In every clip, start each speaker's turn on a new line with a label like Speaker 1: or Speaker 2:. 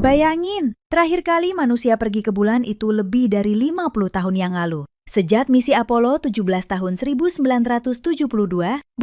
Speaker 1: Bayangin, terakhir kali manusia pergi ke bulan itu lebih dari 50 tahun yang lalu. Sejak misi Apollo 17 tahun 1972,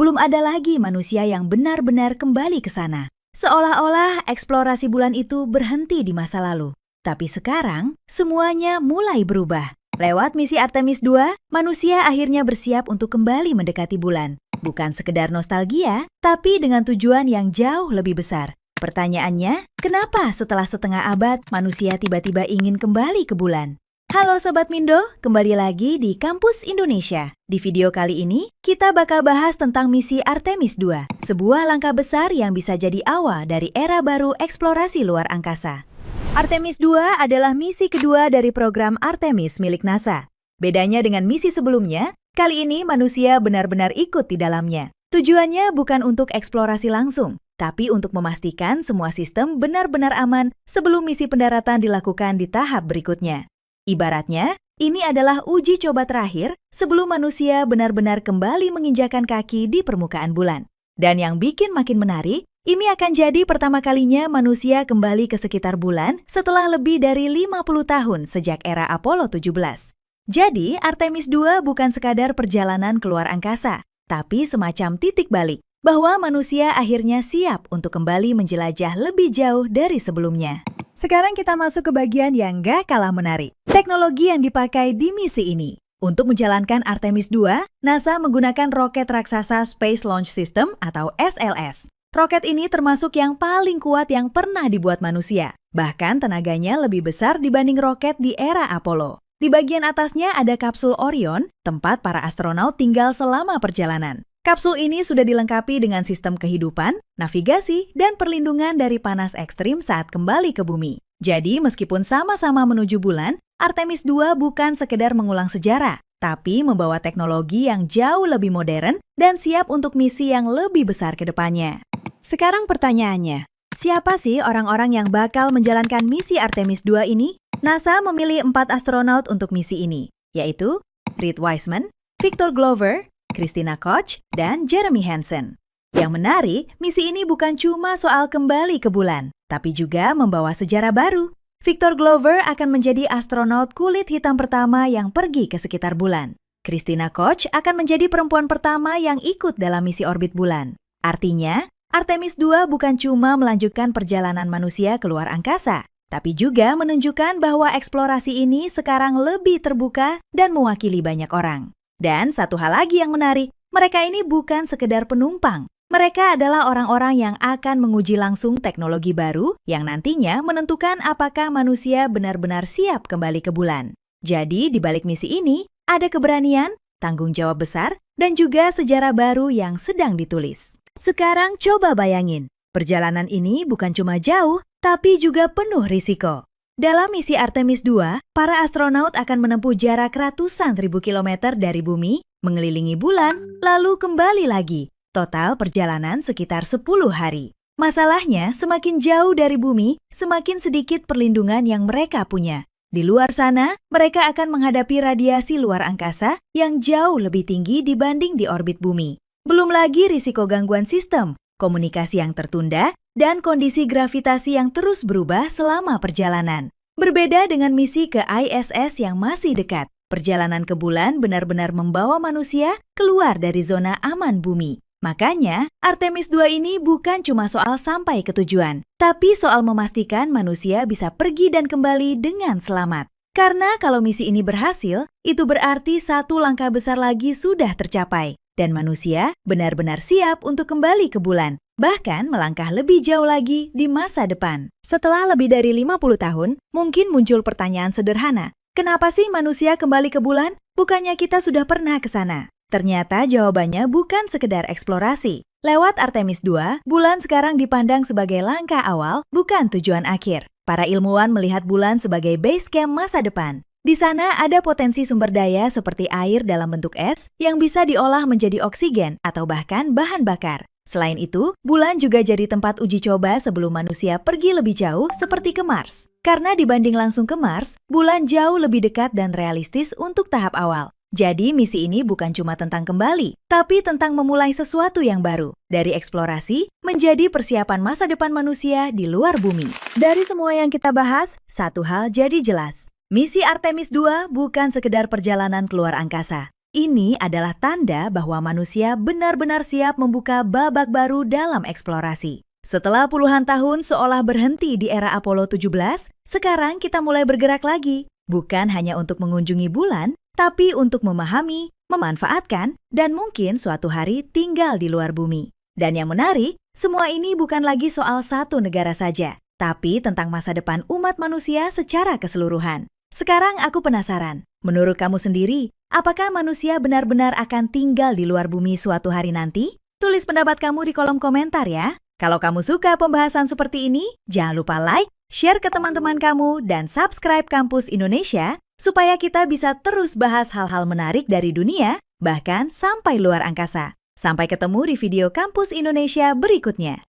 Speaker 1: belum ada lagi manusia yang benar-benar kembali ke sana. Seolah-olah eksplorasi bulan itu berhenti di masa lalu. Tapi sekarang, semuanya mulai berubah. Lewat misi Artemis II, manusia akhirnya bersiap untuk kembali mendekati bulan. Bukan sekedar nostalgia, tapi dengan tujuan yang jauh lebih besar. Pertanyaannya, kenapa setelah setengah abad manusia tiba-tiba ingin kembali ke bulan? Halo Sobat Mindo, kembali lagi di Kampus Indonesia. Di video kali ini, kita bakal bahas tentang misi Artemis II, sebuah langkah besar yang bisa jadi awal dari era baru eksplorasi luar angkasa. Artemis II adalah misi kedua dari program Artemis milik NASA. Bedanya dengan misi sebelumnya, kali ini manusia benar-benar ikut di dalamnya. Tujuannya bukan untuk eksplorasi langsung, tapi untuk memastikan semua sistem benar-benar aman sebelum misi pendaratan dilakukan di tahap berikutnya. Ibaratnya, ini adalah uji coba terakhir sebelum manusia benar-benar kembali menginjakan kaki di permukaan bulan. Dan yang bikin makin menarik, ini akan jadi pertama kalinya manusia kembali ke sekitar bulan setelah lebih dari 50 tahun sejak era Apollo 17. Jadi, Artemis II bukan sekadar perjalanan keluar angkasa, tapi semacam titik balik, bahwa manusia akhirnya siap untuk kembali menjelajah lebih jauh dari sebelumnya. Sekarang kita masuk ke bagian yang gak kalah menarik. Teknologi yang dipakai di misi ini. Untuk menjalankan Artemis II, NASA menggunakan roket raksasa Space Launch System atau SLS. Roket ini termasuk yang paling kuat yang pernah dibuat manusia. Bahkan tenaganya lebih besar dibanding roket di era Apollo. Di bagian atasnya ada kapsul Orion, tempat para astronot tinggal selama perjalanan. Kapsul ini sudah dilengkapi dengan sistem kehidupan, navigasi, dan perlindungan dari panas ekstrim saat kembali ke bumi. Jadi, meskipun sama-sama menuju bulan, Artemis II bukan sekedar mengulang sejarah, tapi membawa teknologi yang jauh lebih modern dan siap untuk misi yang lebih besar ke depannya. Sekarang pertanyaannya, siapa sih orang-orang yang bakal menjalankan misi Artemis II ini? NASA memilih 4 astronot untuk misi ini, yaitu Reed Wiseman, Victor Glover, Christina Koch, dan Jeremy Hansen. Yang menarik, misi ini bukan cuma soal kembali ke bulan, tapi juga membawa sejarah baru. Victor Glover akan menjadi astronot kulit hitam pertama yang pergi ke sekitar bulan. Christina Koch akan menjadi perempuan pertama yang ikut dalam misi orbit bulan. Artinya, Artemis II bukan cuma melanjutkan perjalanan manusia ke luar angkasa, tapi juga menunjukkan bahwa eksplorasi ini sekarang lebih terbuka dan mewakili banyak orang. Dan satu hal lagi yang menarik, mereka ini bukan sekedar penumpang. Mereka adalah orang-orang yang akan menguji langsung teknologi baru yang nantinya menentukan apakah manusia benar-benar siap kembali ke bulan. Jadi di balik misi ini, ada keberanian, tanggung jawab besar, dan juga sejarah baru yang sedang ditulis. Sekarang coba bayangin, perjalanan ini bukan cuma jauh, tapi juga penuh risiko. Dalam misi Artemis II, para astronot akan menempuh jarak ratusan ribu kilometer dari bumi, mengelilingi bulan, lalu kembali lagi. Total perjalanan sekitar 10 hari. Masalahnya, semakin jauh dari bumi, semakin sedikit perlindungan yang mereka punya. Di luar sana, mereka akan menghadapi radiasi luar angkasa yang jauh lebih tinggi dibanding di orbit bumi. Belum lagi risiko gangguan sistem, komunikasi yang tertunda, dan kondisi gravitasi yang terus berubah selama perjalanan. Berbeda dengan misi ke ISS yang masih dekat, perjalanan ke bulan benar-benar membawa manusia keluar dari zona aman bumi. Makanya, Artemis II ini bukan cuma soal sampai ke tujuan, tapi soal memastikan manusia bisa pergi dan kembali dengan selamat. Karena kalau misi ini berhasil, itu berarti satu langkah besar lagi sudah tercapai, dan manusia benar-benar siap untuk kembali ke bulan. Bahkan melangkah lebih jauh lagi di masa depan. Setelah lebih dari 50 tahun, mungkin muncul pertanyaan sederhana. Kenapa sih manusia kembali ke bulan? Bukannya kita sudah pernah ke sana? Ternyata jawabannya bukan sekedar eksplorasi. Lewat Artemis II, bulan sekarang dipandang sebagai langkah awal, bukan tujuan akhir. Para ilmuwan melihat bulan sebagai base camp masa depan. Di sana ada potensi sumber daya seperti air dalam bentuk es yang bisa diolah menjadi oksigen atau bahkan bahan bakar. Selain itu, bulan juga jadi tempat uji coba sebelum manusia pergi lebih jauh seperti ke Mars. Karena dibanding langsung ke Mars, bulan jauh lebih dekat dan realistis untuk tahap awal. Jadi misi ini bukan cuma tentang kembali, tapi tentang memulai sesuatu yang baru. Dari eksplorasi menjadi persiapan masa depan manusia di luar bumi. Dari semua yang kita bahas, satu hal jadi jelas. Misi Artemis II bukan sekedar perjalanan keluar angkasa. Ini adalah tanda bahwa manusia benar-benar siap membuka babak baru dalam eksplorasi. Setelah puluhan tahun seolah berhenti di era Apollo 17, sekarang kita mulai bergerak lagi. Bukan hanya untuk mengunjungi bulan, tapi untuk memahami, memanfaatkan, dan mungkin suatu hari tinggal di luar bumi. Dan yang menarik, semua ini bukan lagi soal satu negara saja, tapi tentang masa depan umat manusia secara keseluruhan. Sekarang aku penasaran, menurut kamu sendiri, apakah manusia benar-benar akan tinggal di luar bumi suatu hari nanti? Tulis pendapat kamu di kolom komentar ya. Kalau kamu suka pembahasan seperti ini, jangan lupa like, share ke teman-teman kamu, dan subscribe Kampus Indonesia supaya kita bisa terus bahas hal-hal menarik dari dunia, bahkan sampai luar angkasa. Sampai ketemu di video Kampus Indonesia berikutnya.